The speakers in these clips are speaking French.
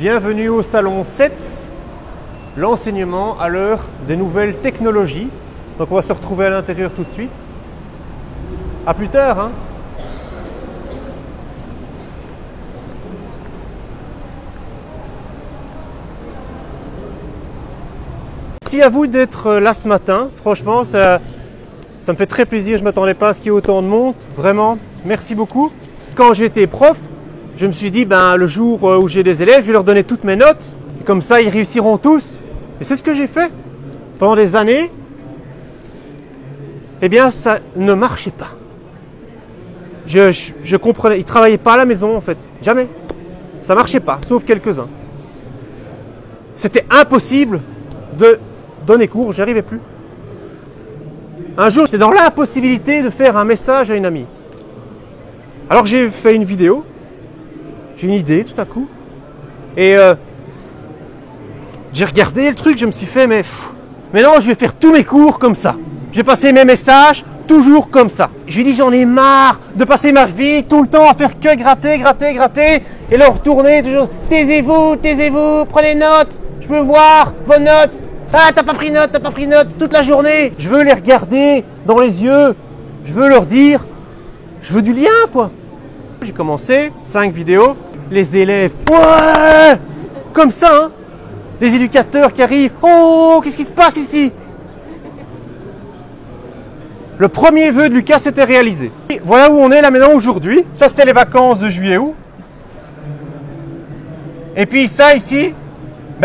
Bienvenue au salon 7, l'enseignement à l'heure des nouvelles technologies. Donc on va se retrouver à l'intérieur tout de suite. A plus tard, hein. Merci à vous d'être là ce matin. Franchement, ça me fait très plaisir. Je ne m'attendais pas à ce qu'il y ait autant de monde. Vraiment, merci beaucoup. Quand j'étais prof, je me suis dit, le jour où j'ai des élèves, je vais leur donner toutes mes notes. Et comme ça, ils réussiront tous. Et c'est ce que j'ai fait. Pendant des années, eh bien, ça ne marchait pas. Je comprenais. Ils ne travaillaient pas à la maison, en fait. Jamais. Ça ne marchait pas, sauf quelques-uns. C'était impossible de donner cours, j'y arrivais plus. Un jour, j'étais dans l'impossibilité de faire un message à une amie. Alors j'ai fait une vidéo, j'ai une idée tout à coup, et j'ai regardé le truc, je me suis fait, mais non, je vais faire tous mes cours comme ça. Je vais passer mes messages toujours comme ça. Je lui ai dit, j'en ai marre de passer ma vie tout le temps à faire que gratter, et leur retourner toujours, taisez-vous, prenez note, je veux voir vos notes. Ah, t'as pas pris note toute la journée. Je veux les regarder dans les yeux. Je veux leur dire, je veux du lien, quoi. J'ai commencé 5 vidéos. Les élèves, ouais, comme ça, hein. Les éducateurs qui arrivent, oh, qu'est-ce qui se passe ici? Le premier vœu de Lucas s'était réalisé. Et voilà où on est là maintenant aujourd'hui. Ça, c'était les vacances de juillet-août. Et puis ça, ici,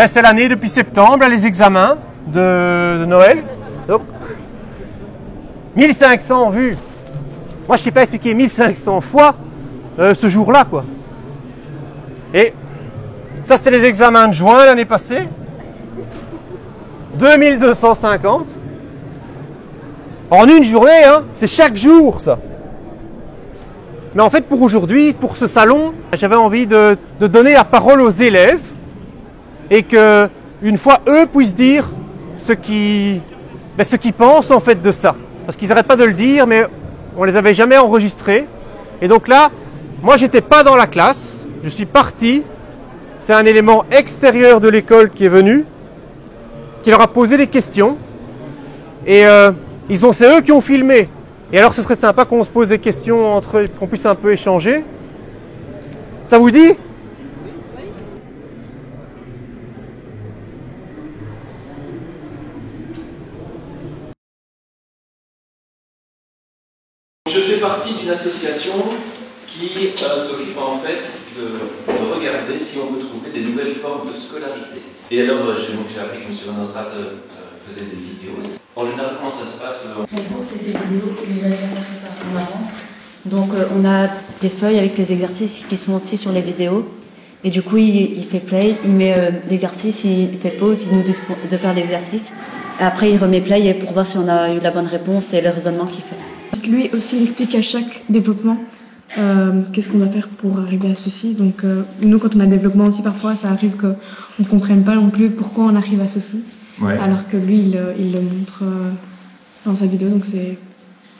c'est l'année depuis septembre, les examens de Noël. Donc, 1500 vues. Moi, je ne sais pas expliquer 1500 fois ce jour-là, quoi. Et ça, c'était les examens de juin l'année passée. 2250. En une journée, hein, c'est chaque jour, ça. Mais en fait, pour aujourd'hui, pour ce salon, j'avais envie de donner la parole aux élèves et que, une fois, eux puissent dire ce qu'ils pensent en fait de ça. Parce qu'ils n'arrêtent pas de le dire, mais on ne les avait jamais enregistrés. Et donc là, moi, j'étais pas dans la classe, je suis parti. C'est un élément extérieur de l'école qui est venu, qui leur a posé des questions. Et c'est eux qui ont filmé. Et alors, ce serait sympa qu'on se pose des questions entre eux, qu'on puisse un peu échanger. Ça vous dit ? Je fais partie d'une association qui s'occupe en fait de regarder si on peut trouver des nouvelles formes de scolarité. Et alors, j'ai appris que M. Van Ostrat faisait des vidéos. En général, comment ça se passe? En gros, c'est ces vidéos que déjà préparées en avance. Donc, on a des feuilles avec les exercices qui sont aussi sur les vidéos. Et du coup, il fait play, il met l'exercice, il fait pause, il nous dit de faire l'exercice. Et après, il remet play pour voir si on a eu la bonne réponse et le raisonnement qu'il fait. Lui aussi, il explique à chaque développement qu'est-ce qu'on doit faire pour arriver à ceci. Donc, nous, quand on a développement aussi, parfois, ça arrive qu'on ne comprenne pas non plus pourquoi on arrive à ceci. Ouais. Alors que lui, il le montre dans sa vidéo, donc c'est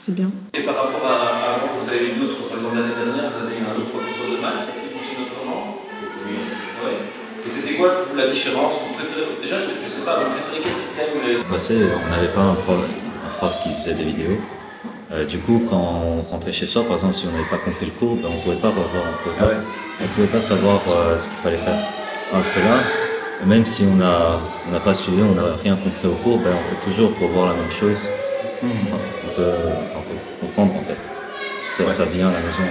bien. Et par rapport à avant, vous avez eu d'autres, par exemple l'année dernière, vous avez eu un autre professeur de maths qui fonctionne autrement. Oui. Ouais. Et c'était quoi la différence? Vous préférez, déjà, je ne sais pas, vous préférez quel système? On n'avait pas un prof qui faisait des vidéos. Du coup, quand on rentrait chez soi, par exemple, si on n'avait pas compris le cours, on ne pouvait pas revoir, on pouvait pas savoir ce qu'il fallait faire. Alors que là, même si on n'a pas suivi, on n'a rien compris au cours, on peut toujours revoir la même chose. On peut comprendre en fait. Ça vient à la maison.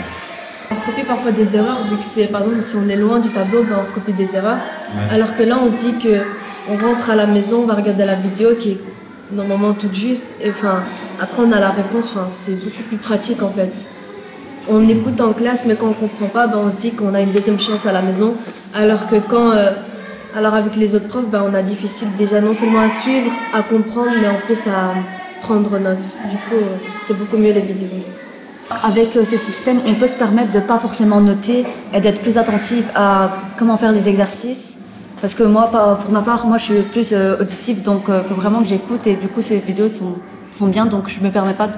On recopie parfois des erreurs, vu que c'est, par exemple, si on est loin du tableau, on recopie des erreurs. Ouais. Alors que là, on se dit qu'on rentre à la maison, on va regarder la vidéo qui est normalement toute juste. Et après, on a la réponse, c'est beaucoup plus pratique en fait. On écoute en classe, mais quand on ne comprend pas, on se dit qu'on a une deuxième chance à la maison. Alors que alors avec les autres profs, on a difficile déjà non seulement à suivre, à comprendre, mais en plus à prendre note. Du coup, c'est beaucoup mieux les vidéos. Avec ce système, on peut se permettre de ne pas forcément noter et d'être plus attentif à comment faire les exercices. Parce que moi, pour ma part, je suis plus auditive, donc il faut vraiment que j'écoute. Et du coup, ces vidéos sont bien, donc je ne me permets pas,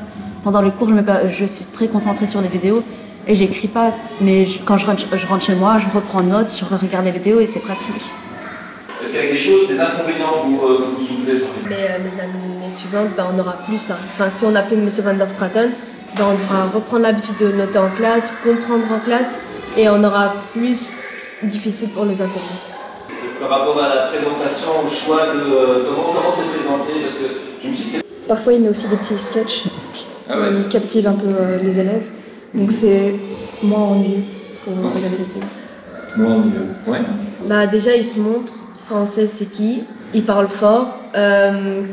pendant les cours, je suis très concentrée sur les vidéos. et j'écris pas. Mais quand je rentre chez moi, je reprends note, je regarde les vidéos et c'est pratique. Est-ce qu'il y a des choses, des inconvénients que vous soulevez? Mais les années suivantes, on n'aura plus ça. Enfin, si on appelle M. Van der Straten, on devra reprendre l'habitude de noter en classe, comprendre en classe, et on aura plus difficile pour les interviews. Par rapport à la présentation, au choix de comment c'est présenté, parce que je me suis dit que c'est... Parfois, il met aussi des petits sketchs qui captivent un peu les élèves. Donc c'est moins ennuyeux pour regarder les vidéos. Moins ennuyeux, ouais. Bah, déjà, il se montre. Français, c'est qui? Il parle fort.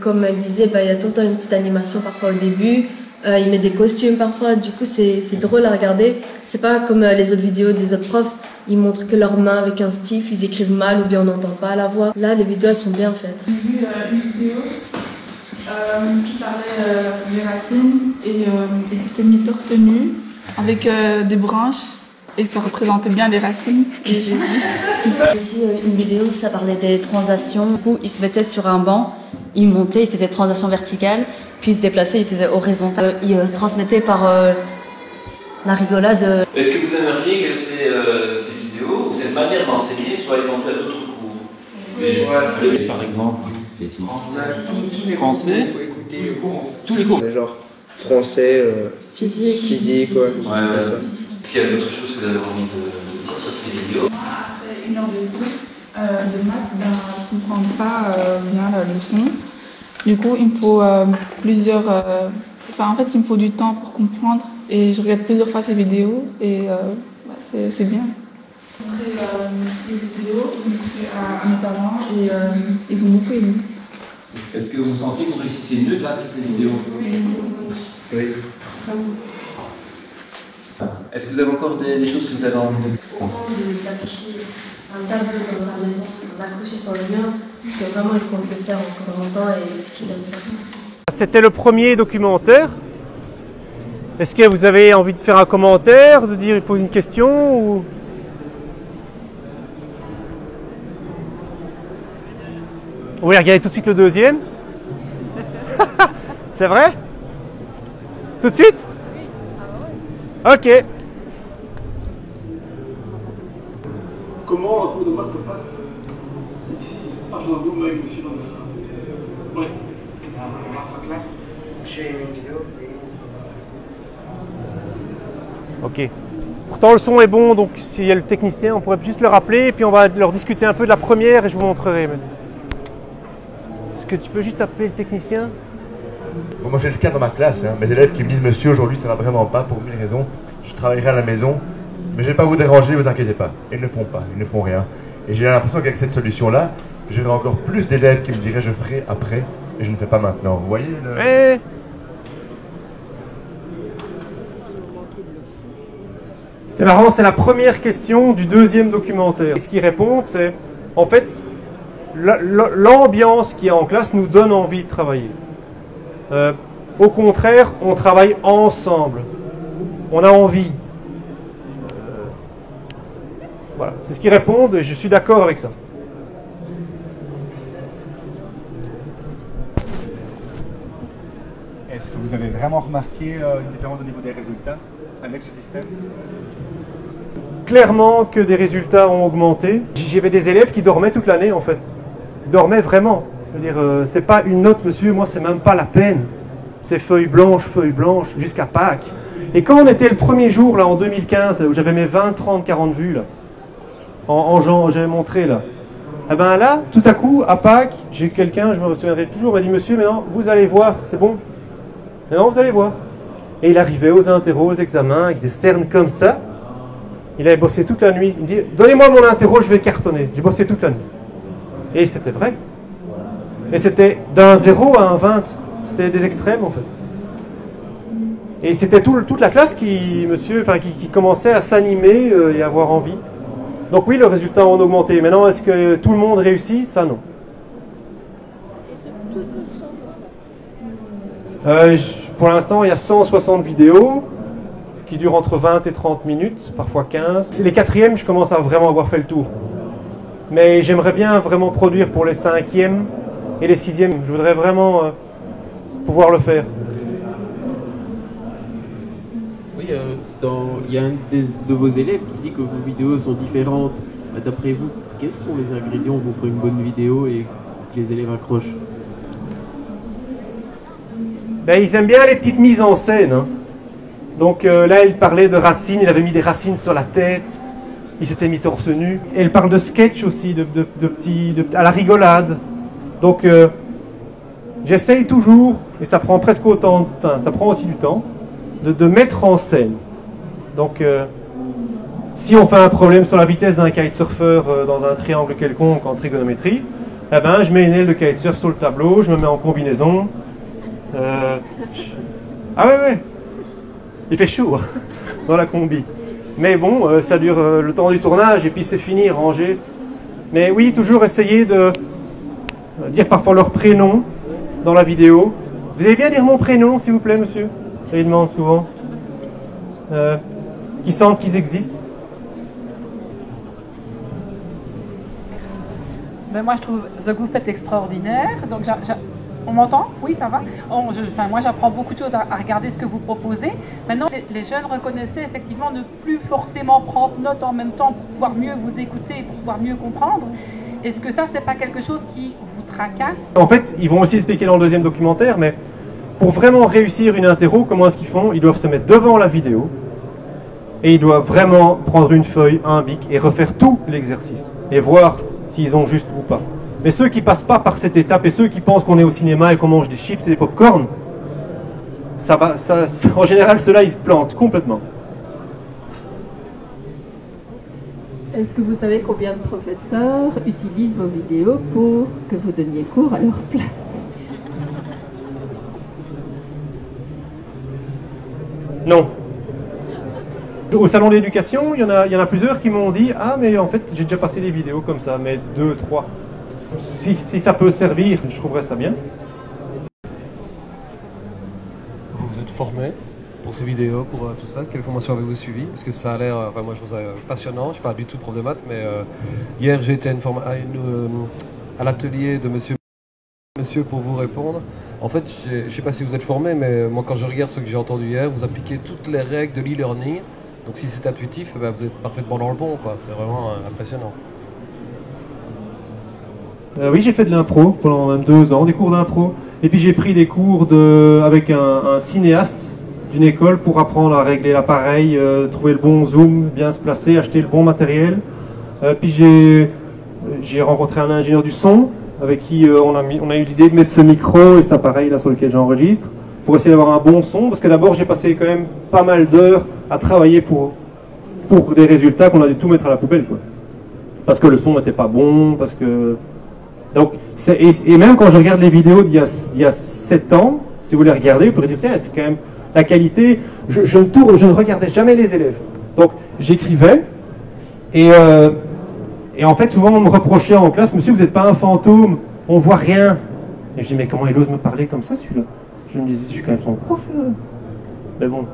Comme elle disait, il y a tout le temps une petite animation parfois au début. Il met des costumes parfois. Du coup, c'est drôle à regarder. C'est pas comme les autres vidéos des autres profs. Ils montrent que leurs mains avec un stift, ils écrivent mal ou bien on n'entend pas la voix. Là, les vidéos, elles sont bien faites. J'ai vu une vidéo qui parlait des racines et c'était mis torse nu avec des branches et ça représentait bien les racines. Et j'ai vu. Aussi, une vidéo, ça parlait des translations. Du coup, il se mettait sur un banc, il montait, il faisait translation verticale, puis il se déplaçait, il faisait horizontale. Il transmettait par la rigolade. Est-ce que vous aimeriez que ces vidéos, ou cette manière d'enseigner, soit étendue à d'autres cours? Oui. Par exemple, physique. Français, il faut écouter tous les cours. Genre français, physique, ouais. Est-ce qu'il y a d'autres choses que vous avez envie de dire sur ces vidéos? Après une heure de cours de maths, je ne comprends pas bien la leçon. Du coup, il me faut en fait, il me faut du temps pour comprendre et je regarde plusieurs fois ces vidéos et c'est bien. Après les vidéos, j'ai montré à mes parents et ils ont beaucoup aimé. Est-ce que vous sentez que vous réussissez mieux grâce à ces vidéos? Oui. Est-ce que vous avez encore des choses que vous avez envie de dire? D'afficher un tableau dans sa maison, d'accrocher son lien, c'est que vraiment il compte le faire encore longtemps et c'est qu'il aime faire ça. C'était le premier documentaire. Est-ce que vous avez envie de faire un commentaire, de dire, poser une question ou... Oui, regardez tout de suite le deuxième. C'est vrai? Tout de suite? Ok. Comment un cours de maths se passe ici à Flandre avec M. Van der Straten? Oui. Dans la classe, j'ai une vidéo. Ok. Pourtant le son est bon, donc s'il y a le technicien, on pourrait juste le rappeler et puis on va leur discuter un peu de la première et je vous montrerai. Est-ce que tu peux juste appeler le technicien? Bon, moi j'ai le cas dans ma classe, mes élèves qui me disent monsieur aujourd'hui ça va vraiment pas pour 1000 raisons, je travaillerai à la maison, mais je ne vais pas vous déranger, vous inquiétez pas. Ils ne font pas, ils ne font rien. Et j'ai l'impression qu'avec cette solution-là, j'aurai encore plus d'élèves qui me diraient je ferai après et je ne fais pas maintenant. Vous voyez le... C'est marrant, c'est la première question du deuxième documentaire. Et ce qu'ils répondent, c'est en fait l'ambiance qu'il y a en classe nous donne envie de travailler. Au contraire, on travaille ensemble. On a envie. Voilà, c'est ce qu'ils répondent et je suis d'accord avec ça. Est-ce que vous avez vraiment remarqué une différence au niveau des résultats avec ce système? Clairement que des résultats ont augmenté. J'avais des élèves qui dormaient toute l'année en fait. Ils dormaient vraiment. Je veux dire, c'est pas une note, monsieur, moi c'est même pas la peine. C'est feuille blanche, jusqu'à Pâques. Et quand on était le premier jour, là, en 2015, où j'avais mes 20, 30, 40 vues, là, j'avais montré, là. Eh ben là, tout à coup, à Pâques, j'ai quelqu'un, je me souviendrai toujours, m'a dit, monsieur, maintenant, vous allez voir, c'est bon. Maintenant, vous allez voir. Et il arrivait aux interros, aux examens, avec des cernes comme ça. Il avait bossé toute la nuit. Il me dit, donnez-moi mon interro, je vais cartonner. J'ai bossé toute la nuit. Et c'était vrai. Mais c'était d'un 0 à un 20. C'était des extrêmes, en fait. Et c'était toute la classe qui commençait à s'animer et à avoir envie. Donc oui, le résultat a augmenté. Maintenant, est-ce que tout le monde réussit? Ça, non. Pour l'instant, il y a 160 vidéos qui durent entre 20 et 30 minutes, parfois 15. Les quatrièmes, je commence à vraiment avoir fait le tour. Mais j'aimerais bien vraiment produire pour les cinquièmes et les sixièmes. Je voudrais vraiment pouvoir le faire. Oui, dans Il y a un de vos élèves qui dit que vos vidéos sont différentes. D'après vous, quels sont les ingrédients pour faire une bonne vidéo et que les élèves accrochent? Ben, ils aiment bien les petites mises en scène. Hein. Donc là, il parlait de racines, il avait mis des racines sur la tête, il s'était mis torse nu. Et il parle de sketch aussi, à la rigolade. Donc j'essaye toujours, et ça prend presque autant, enfin ça prend aussi du temps, de mettre en scène. Donc si on fait un problème sur la vitesse d'un kitesurfer dans un triangle quelconque en trigonométrie, eh ben, je mets une aile de kitesurf sur le tableau, je me mets en combinaison. Ah ouais, il fait chaud dans la combi. Mais bon, ça dure le temps du tournage et puis c'est fini, rangé. Mais oui, toujours essayer de dire parfois leur prénom dans la vidéo. Vous allez bien dire mon prénom, s'il vous plaît, monsieur? Je demande souvent. Qu'ils sentent qu'ils existent. Ben moi, je trouve ce que vous faites extraordinaire. Donc, on m'entend? Oui, ça va. Moi, j'apprends beaucoup de choses à regarder ce que vous proposez. Maintenant, les jeunes reconnaissaient effectivement ne plus forcément prendre note en même temps pour pouvoir mieux vous écouter, pour pouvoir mieux comprendre. Est-ce que ça, c'est pas quelque chose qui vous tracasse? En fait, ils vont aussi expliquer dans le deuxième documentaire, mais pour vraiment réussir une interro, comment est-ce qu'ils font? Ils doivent se mettre devant la vidéo et ils doivent vraiment prendre une feuille, un bic et refaire tout l'exercice et voir s'ils ont juste ou pas. Mais ceux qui passent pas par cette étape et ceux qui pensent qu'on est au cinéma et qu'on mange des chips et des pop-corn, en général, ceux-là, ils se plantent complètement. Est-ce que vous savez combien de professeurs utilisent vos vidéos pour que vous donniez cours à leur place? Non. Au salon d'éducation, il y en a plusieurs qui m'ont dit « Ah, mais en fait, j'ai déjà passé des vidéos comme ça, mais 2, 3. Si ça peut servir, je trouverais ça bien. » Vous êtes formé pour ces vidéos, pour tout ça? Quelle formation avez-vous suivi? Parce que ça a l'air, enfin moi je trouve ça passionnant, je ne suis pas du tout prof de maths, mais hier j'ai été à l'atelier de monsieur pour vous répondre. En fait, je ne sais pas si vous êtes formé, mais moi quand je regarde ce que j'ai entendu hier, vous appliquez toutes les règles de l'e-learning. Donc si c'est intuitif, ben, vous êtes parfaitement dans le bon, quoi. C'est vraiment impressionnant. Oui, j'ai fait de l'impro pendant même 2 ans, des cours d'impro. Et puis j'ai pris des cours avec un cinéaste d'une école pour apprendre à régler l'appareil, trouver le bon zoom, bien se placer, acheter le bon matériel. Puis j'ai rencontré un ingénieur du son avec qui on a eu l'idée de mettre ce micro et cet appareil là sur lequel j'enregistre pour essayer d'avoir un bon son, parce que d'abord j'ai passé quand même pas mal d'heures à travailler pour des résultats qu'on a dû tout mettre à la poubelle, quoi. Parce que le son n'était pas bon, parce que... Donc, et même quand je regarde les vidéos d'il y a 7 ans, si vous les regardez, vous pourrez dire, tiens, c'est quand même la qualité. Je ne regardais jamais les élèves. Donc, j'écrivais, et en fait, souvent on me reprochait en classe, monsieur, vous n'êtes pas un fantôme, on voit rien. Et je dis, mais comment il ose me parler comme ça, celui-là? Je me disais, je suis quand même son prof. Mais bon,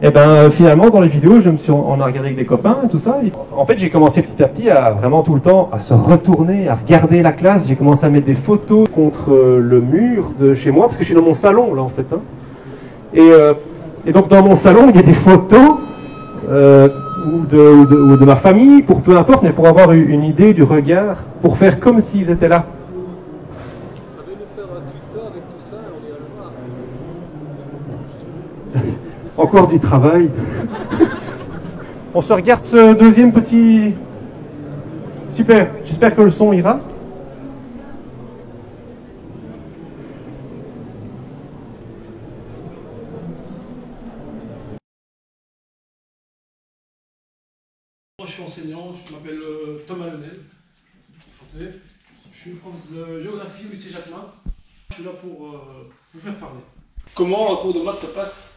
et ben finalement dans les vidéos, on a regardé avec des copains et tout ça. Et en fait, j'ai commencé petit à petit à vraiment tout le temps à se retourner, à regarder la classe. J'ai commencé à mettre des photos contre le mur de chez moi, parce que je suis dans mon salon là en fait. Hein. Et donc dans mon salon, il y a des photos ou de ma famille, pour peu importe, mais pour avoir une idée du regard, pour faire comme s'ils étaient là. Encore du travail. On se regarde ce deuxième petit... Super, j'espère que le son ira. Moi je suis enseignant, je m'appelle Thomas Lenel. Je suis prof de géographie au lycée Jacques Mat. Je suis là pour vous faire parler. Comment un cours de maths se passe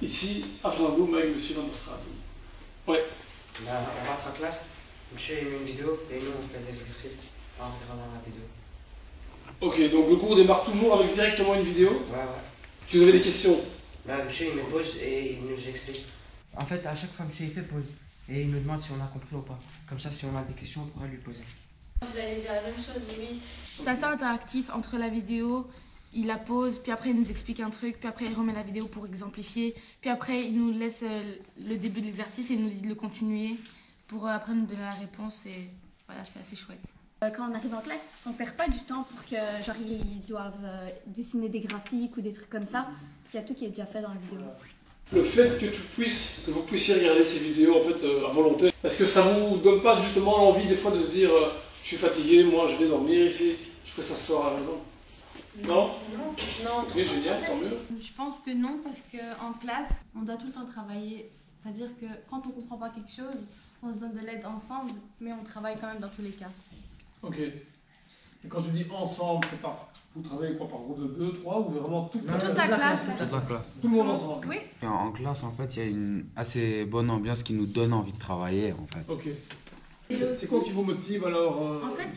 ici à Flandum avec monsieur Van der Straat? Ouais. Là, on rentre en classe, monsieur il met une vidéo et nous on fait des exercices en regardant la vidéo. Ok, donc le cours démarre toujours avec directement une vidéo? Ouais, ouais. Si vous avez des questions? Là, monsieur il met pause et il nous explique. En fait, à chaque fois, monsieur il fait pause et il nous demande si on a compris ou pas. Comme ça, si on a des questions, on pourra lui poser. J'allais dire la même chose, oui. C'est assez interactif entre la vidéo il la pose, puis après il nous explique un truc, puis après il remet la vidéo pour exemplifier, puis après il nous laisse le début de l'exercice et il nous dit de le continuer pour après nous donner la réponse et voilà, c'est assez chouette. Quand on arrive en classe, on perd pas du temps pour que genre ils doivent dessiner des graphiques ou des trucs comme ça, parce qu'il y a tout qui est déjà fait dans la vidéo. Le fait que vous puissiez regarder ces vidéos en fait à volonté, est-ce que ça vous donne pas justement l'envie des fois de se dire je suis fatigué, moi je vais dormir ici, je peux s'asseoir à la maison? Non? Non. Ok, génial, tant mieux. Je pense que non, parce qu'en classe, on doit tout le temps travailler. C'est-à-dire que quand on ne comprend pas quelque chose, on se donne de l'aide ensemble, mais on travaille quand même dans tous les cas. Ok. Et quand tu dis ensemble, c'est pas. Vous travaillez quoi, par groupe de 2, 3 ou vraiment toute la classe? Toute la classe. Tout le monde ensemble? Oui. En classe, en fait, il y a une assez bonne ambiance qui nous donne envie de travailler, en fait. Ok. C'est quoi qui vous motive alors En fait,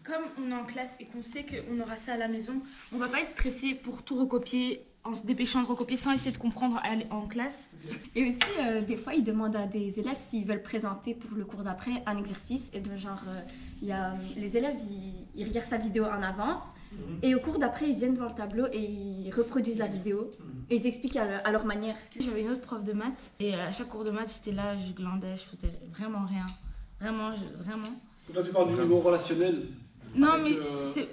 comme on est en classe et qu'on sait qu'on aura ça à la maison, on va pas être stressé pour tout recopier en se dépêchant de recopier sans essayer de comprendre en classe. Et aussi, des fois, ils demandent à des élèves s'ils veulent présenter pour le cours d'après un exercice. Et de genre, il y a, les élèves, ils regardent sa vidéo en avance. Et au cours d'après, ils viennent devant le tableau et ils reproduisent la vidéo. Et ils expliquent à leur manière. J'avais une autre prof de maths. Et à chaque cours de maths, j'étais là, je glandais, je faisais vraiment rien. Vraiment. Donc là, tu parles du niveau relationnel. Non, mais c'est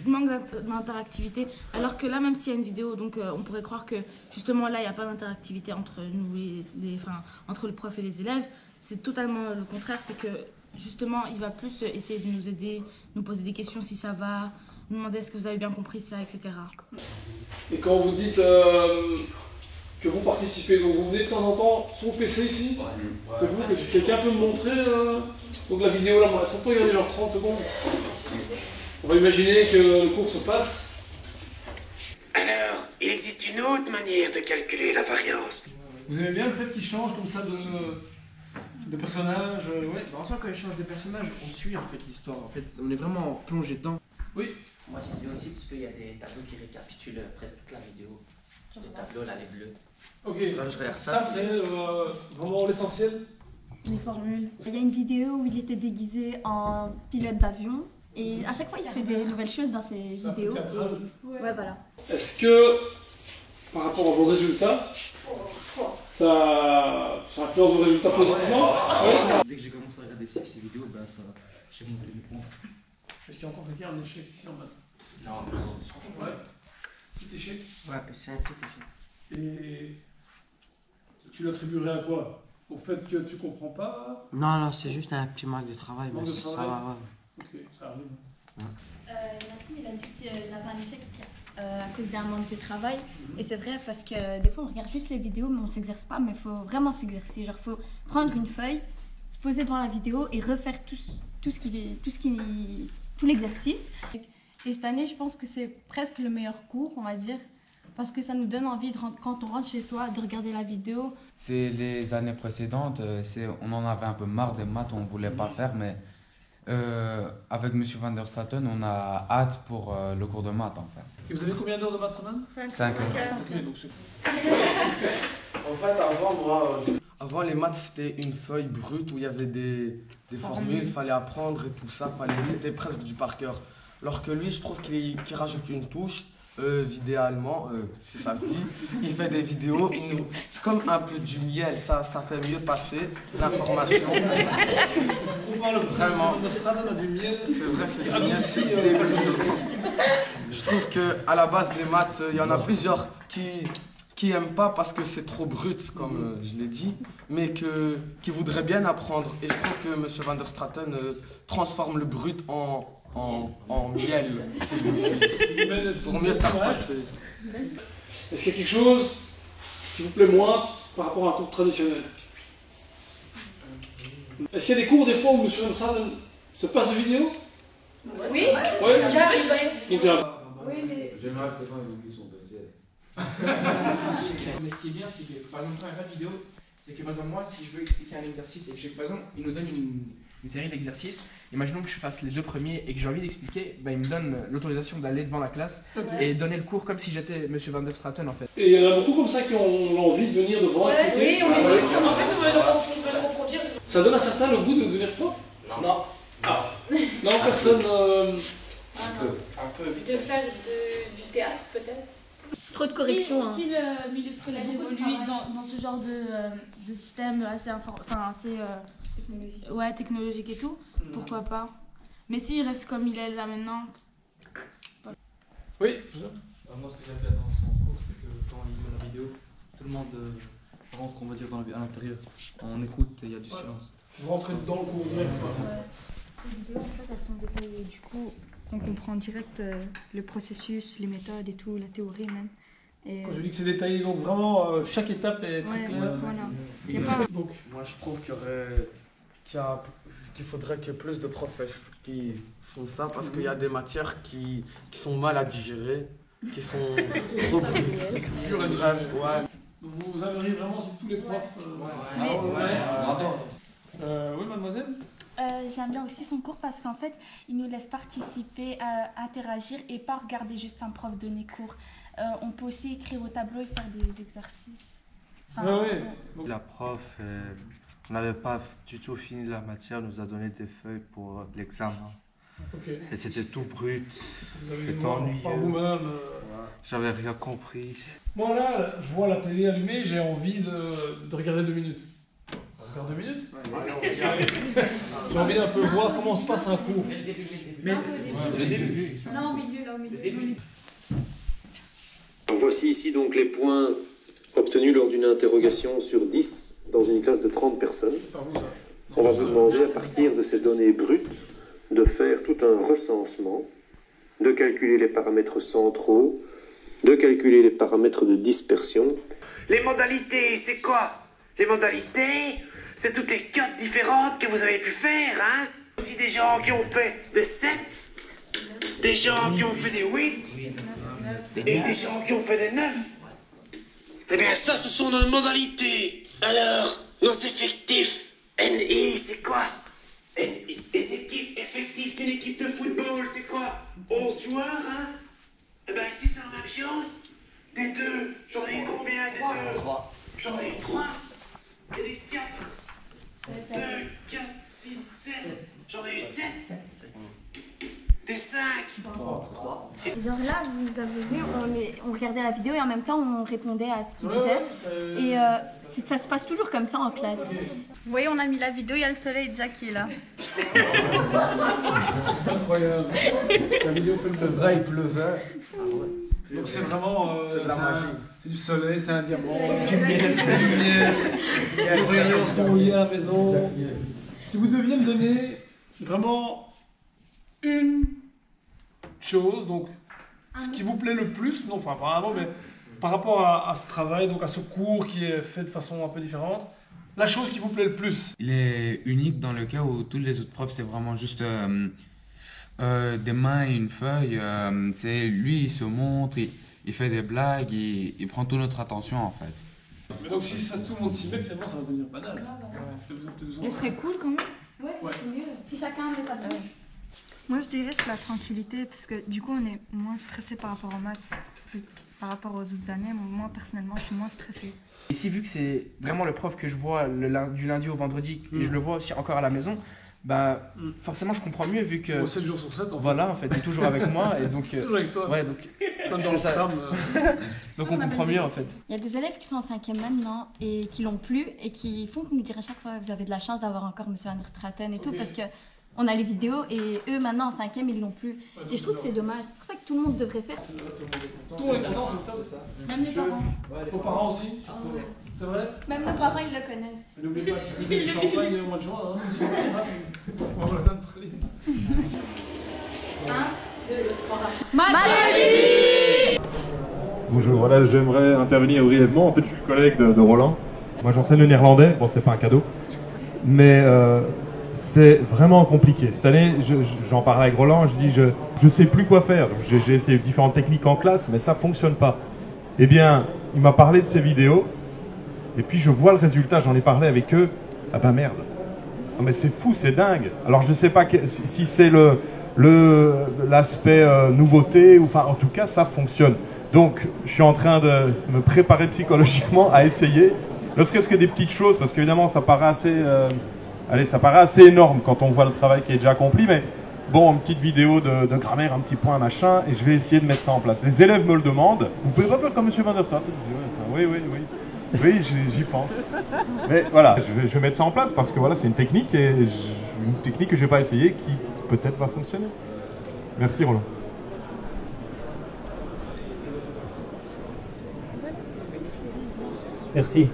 manque d'interactivité. Alors que là, même s'il y a une vidéo, donc on pourrait croire que justement là, il n'y a pas d'interactivité entre nous, entre le prof et les élèves. C'est totalement le contraire. C'est que justement, il va plus essayer de nous aider, nous poser des questions si ça va, nous demander est-ce que vous avez bien compris ça, etc. Et quand vous dites que vous participez, donc vous venez de temps en temps sur le PC ici, c'est vous que quelqu'un peut me montrer donc la vidéo là, est-ce qu'on peut regarder genre 30 secondes? On va imaginer que le cours se passe. Alors, il existe une autre manière de calculer la variance. Vous aimez bien le fait qu'il change comme ça de personnage? Ouais. En soi, quand il change de personnage, on suit en fait l'histoire. En fait, on est vraiment plongé dedans. Oui. Moi, j'aime bien aussi parce qu'il y a des tableaux qui récapitulent presque toute la vidéo. Les tableaux là, les bleus. Ok. Je regarde ça c'est vraiment l'essentiel. Les formules. Il y a une vidéo où il était déguisé en pilote d'avion. Et à chaque fois, il fait des nouvelles choses dans ses vidéos. Ouais, voilà. Est-ce que, par rapport à vos résultats, ça influence vos résultats positivement? Dès que j'ai commencé à regarder ces vidéos, ben ça, j'ai monté mes points. Est-ce qu'il y a encore quelqu'un un échec ici en maths? Non, ouais. Petit échec? Ouais, c'est un petit échec. Et tu l'attribuerais à quoi? Au fait que tu comprends pas? Non, c'est juste un petit manque de travail, mais ça va, ouais. Ok, ça arrive. Yacine, il a dit qu'il avait un échec à cause d'un manque de travail. Et c'est vrai parce que des fois, on regarde juste les vidéos, mais on s'exerce pas. Mais il faut vraiment s'exercer. Genre, il faut prendre une feuille, se poser devant la vidéo et refaire tout l'exercice. Et cette année, je pense que c'est presque le meilleur cours, on va dire. Parce que ça nous donne envie, quand on rentre chez soi, de regarder la vidéo. C'est les années précédentes, on en avait un peu marre des maths, on ne voulait pas faire, mais avec M. Van der Straten, on a hâte pour le cours de maths en fait. Et vous avez combien d'heures de maths semaine? 5 heures. Ok, donc c'est... En fait, avant les maths, c'était une feuille brute où il y avait des formules, il fallait apprendre et tout ça, c'était presque du par cœur. Alors que lui, je trouve qu'il rajoute une touche. Vidéalement, si ça se dit, il fait des vidéos, c'est comme un peu du miel, ça fait mieux passer l'information. Vraiment, c'est vrai, c'est du miel, c'est des vidéos. Je trouve qu'à la base, les maths, il y en a plusieurs qui n'aiment pas parce que c'est trop brut, comme je l'ai dit, mais qui voudraient bien apprendre. Et je trouve que M. Van der Straten transforme le brut en miel, pour mieux faire passer. Est-ce qu'il y a quelque chose qui vous plaît moins par rapport à un cours traditionnel? Est-ce qu'il y a des cours des fois où M. Van der Straten se passe de vidéo? Oui, ça arrive. Oui, mais... J'aimerais que ces gens oublient son dossier. Mais ce qui est bien, c'est que par exemple, quand il n'y a pas de vidéo, c'est que par exemple, moi, si je veux expliquer un exercice et que par exemple, il nous donne une série d'exercices, imaginons que je fasse les deux premiers et que j'ai envie d'expliquer, ben, il me donne l'autorisation d'aller devant la classe et donner le cours comme si j'étais M. Van der Straten en fait. Et il y en a beaucoup comme ça qui ont envie de venir devant. Oui, on est tous comme en fait, on veut le reproduire. Ça donne à certains le goût de devenir prof? Non. Ah. Non, personne. Un peu. De faire du théâtre, peut-être. Trop de corrections. Si le milieu scolaire évolue dans ce genre de système assez, technologique et tout, pourquoi pas. Mais s'il reste comme il est là maintenant... Oui. Moi, ce que j'aime bien dans son cours, c'est que quand il met la vidéo, tout le monde rentre, on va dire, à l'intérieur. On écoute et il y a du silence. Vous rentrez dans le cours même. Les vidéos, en fait, elles sont détaillées. Du coup, on comprend direct le processus, les méthodes et tout, la théorie même. Et quand je dis que c'est détaillé, donc vraiment, chaque étape est très claire. Voilà. Donc, moi, je trouve qu'il faudrait que plus de profs qui font ça, parce qu'il y a des matières qui sont mal à digérer, qui sont trop brutes. Vous aimeriez vraiment sur tous les profs oui, mademoiselle. J'aime bien aussi son cours parce qu'en fait, il nous laisse participer, interagir et pas regarder juste un prof donner cours. On peut aussi écrire au tableau et faire des exercices. La prof, on n'avait pas du tout fini la matière, nous a donné des feuilles pour l'examen. Et c'était tout brut, c'était ennuyeux. J'avais rien compris. Moi là, je vois la télé allumée, j'ai envie de regarder 2 minutes. On regarde 2 minutes? J'ai envie d'un peu voir comment se passe un cours. Le début. Là au milieu, Voici ici donc les points obtenus lors d'une interrogation sur 10 dans une classe de 30 personnes. On va vous demander à partir de ces données brutes de faire tout un recensement, de calculer les paramètres centraux, de calculer les paramètres de dispersion. Les modalités, c'est quoi? Les modalités, c'est toutes les cotes différentes que vous avez pu faire, hein? Aussi des gens qui ont fait des 7, des gens qui ont fait des 8, et des gens qui ont fait des 9. Eh bien, ça, ce sont nos modalités. Alors, nos effectifs. NI, c'est quoi? NI, les équipes effectives d'une équipe de football, c'est quoi? 11 joueurs, hein? Eh bien, ici, c'est la même chose. Des 2, j'en ai eu combien des 2? J'en ai eu 3. Et des 4. 2, 4, 6, 7. J'en ai eu 7. Des 5. Genre là, vous avez vu, on regardait la vidéo et en même temps on répondait à ce qu'il disait. Et ça se passe toujours comme ça en classe. Vous voyez, on a mis la vidéo, il y a le soleil déjà qui est là. Incroyable. La vidéo fait c'est vrai, il pleuvait. Donc c'est vraiment c'est de la magie. C'est du soleil, c'est un diamant, du miel, c'est du miel. Les rayons sont mouillés à la maison. Si vous deviez me donner vraiment une chose, donc ce qui vous plaît le plus, non, enfin pas vraiment, mais par rapport à ce travail, donc à ce cours qui est fait de façon un peu différente, la chose qui vous plaît le plus. Il est unique dans le cas où tous les autres profs, c'est vraiment juste des mains et une feuille. C'est lui, il se montre, il fait des blagues, il prend toute notre attention en fait. Mais donc si ça, tout le monde s'y met, finalement ça va devenir banal. Mais ce serait cool quand même. Ouais, c'est mieux. Si chacun met sa touche. Moi, je dirais c'est la tranquillité, parce que du coup, on est moins stressé par rapport aux maths. Par rapport aux autres années, moi, personnellement, je suis moins stressée. Ici, vu que c'est vraiment le prof que je vois du lundi au vendredi, et je le vois aussi encore à la maison, bah, forcément, je comprends mieux, vu que... 7 jours sur 7, voilà, en fait, il est toujours avec moi, et donc... toujours avec toi. Ouais, donc... Comme dans le tram. Donc on comprend mieux, en fait. Il y a des élèves qui sont en 5e maintenant, et qui l'ont plus, et qui font nous dire à chaque fois, vous avez de la chance d'avoir encore M. Van der Straten et tout, parce que... On a les vidéos et eux maintenant en 5e ils l'ont plus. Et je trouve que c'est dommage. C'est pour ça que tout le monde devrait faire. Tout le monde est content, c'est top. Même les parents. Vos parents aussi, c'est vrai? Même nos parents ils le connaissent. N'oubliez pas de goûter les champagnes au mois de juin. On va besoin de praline. 1, 2, 3. Malérie! Bonjour, voilà, j'aimerais intervenir brièvement. En fait, je suis le collègue de Roland. Moi, j'enseigne le néerlandais. Bon, c'est pas un cadeau. Mais c'est vraiment compliqué. Cette année, j'en parlais avec Roland, je dis je sais plus quoi faire. J'ai essayé différentes techniques en classe, mais ça fonctionne pas. Eh bien, il m'a parlé de ces vidéos, et puis je vois le résultat, j'en ai parlé avec eux. Ah bah merde. Ah mais c'est fou, c'est dingue. Alors je sais pas si c'est l'aspect nouveauté, ou enfin en tout cas ça fonctionne. Donc je suis en train de me préparer psychologiquement à essayer, ne serait-ce que des petites choses, parce qu'évidemment ça paraît assez... ça paraît assez énorme quand on voit le travail qui est déjà accompli, mais bon, une petite vidéo de grammaire, un petit point, machin, et je vais essayer de mettre ça en place. Les élèves me le demandent. Vous pouvez pas faire comme M. Van der Straat? Oui, oui, oui. Oui, j'y pense. Mais voilà, je vais mettre ça en place parce que voilà, c'est une technique que je n'ai pas essayée qui peut-être va fonctionner. Merci Roland. Merci.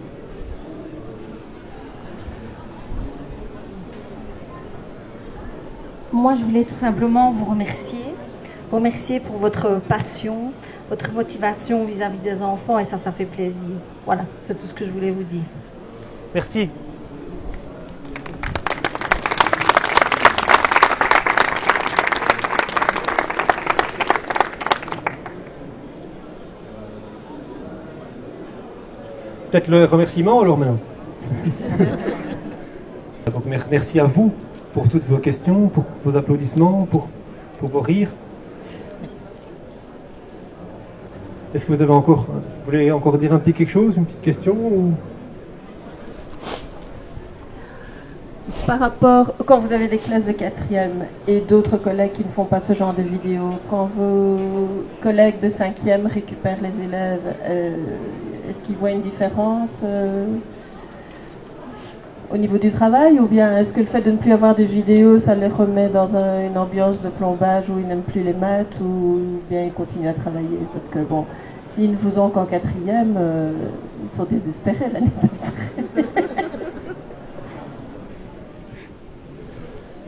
Moi, je voulais tout simplement vous remercier pour votre passion, votre motivation vis-à-vis des enfants, et ça fait plaisir. Voilà, c'est tout ce que je voulais vous dire. Merci. Peut-être le remerciement alors maintenant. Donc, merci à vous pour toutes vos questions, pour vos applaudissements, pour vos rires. Est-ce que vous voulez encore dire un petit quelque chose, une petite question ou... Par rapport, quand vous avez des classes de 4e et d'autres collègues qui ne font pas ce genre de vidéos, quand vos collègues de 5e récupèrent les élèves, est-ce qu'ils voient une différence au niveau du travail, ou bien est-ce que le fait de ne plus avoir de vidéos, ça les remet dans une ambiance de plombage où ils n'aiment plus les maths, ou bien ils continuent à travailler? Parce que bon, s'ils ne vous ont qu'en 4e, ils sont désespérés l'année d'après.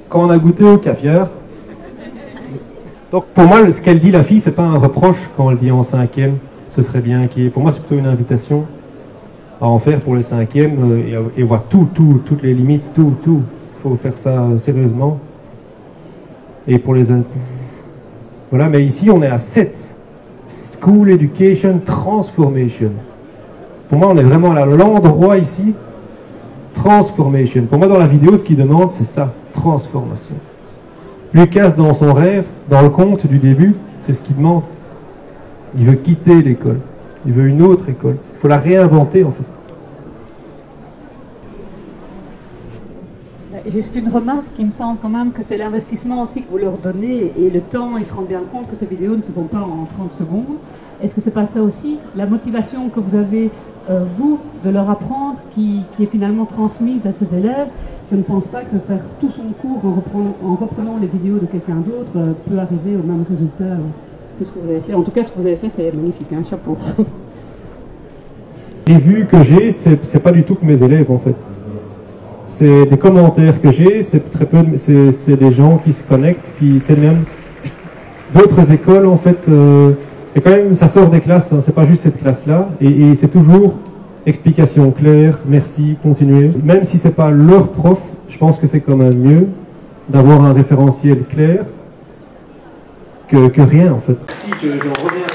Quand on a goûté au caviar, donc pour moi, ce qu'elle dit la fille, c'est pas un reproche quand elle dit en 5e, ce serait bien qu'il y ait. Pour moi, c'est plutôt une invitation à en faire pour les 5e et voir toutes les limites, tout. Il faut faire ça sérieusement. Et pour les... Voilà, mais ici, on est à 7. School Education Transformation. Pour moi, on est vraiment à l'endroit ici. Transformation. Pour moi, dans la vidéo, ce qu'il demande, c'est ça. Transformation. Lucas, dans son rêve, dans le conte du début, c'est ce qu'il demande. Il veut quitter l'école. Il veut une autre école. Il faut la réinventer, en fait. Juste une remarque, il me semble quand même que c'est l'investissement aussi que vous leur donnez et le temps, ils se rendent bien compte que ces vidéos ne se font pas en 30 secondes. Est-ce que c'est pas ça aussi, la motivation que vous avez, vous, de leur apprendre, qui est finalement transmise à ces élèves? Je ne pense pas que faire tout son cours en reprenant les vidéos de quelqu'un d'autre peut arriver au même résultat que ce que vous avez fait. En tout cas, ce que vous avez fait, c'est magnifique, hein, chapeau. Les vues que j'ai, c'est pas du tout que mes élèves, en fait. C'est des commentaires que j'ai, c'est très peu, c'est des gens qui se connectent, qui, tu sais, même d'autres écoles, en fait, et quand même, ça sort des classes, hein, c'est pas juste cette classe-là, et c'est toujours explication claire, merci, continuez. Même si c'est pas leur prof, je pense que c'est quand même mieux d'avoir un référentiel clair que rien, en fait. Si, j'en reviens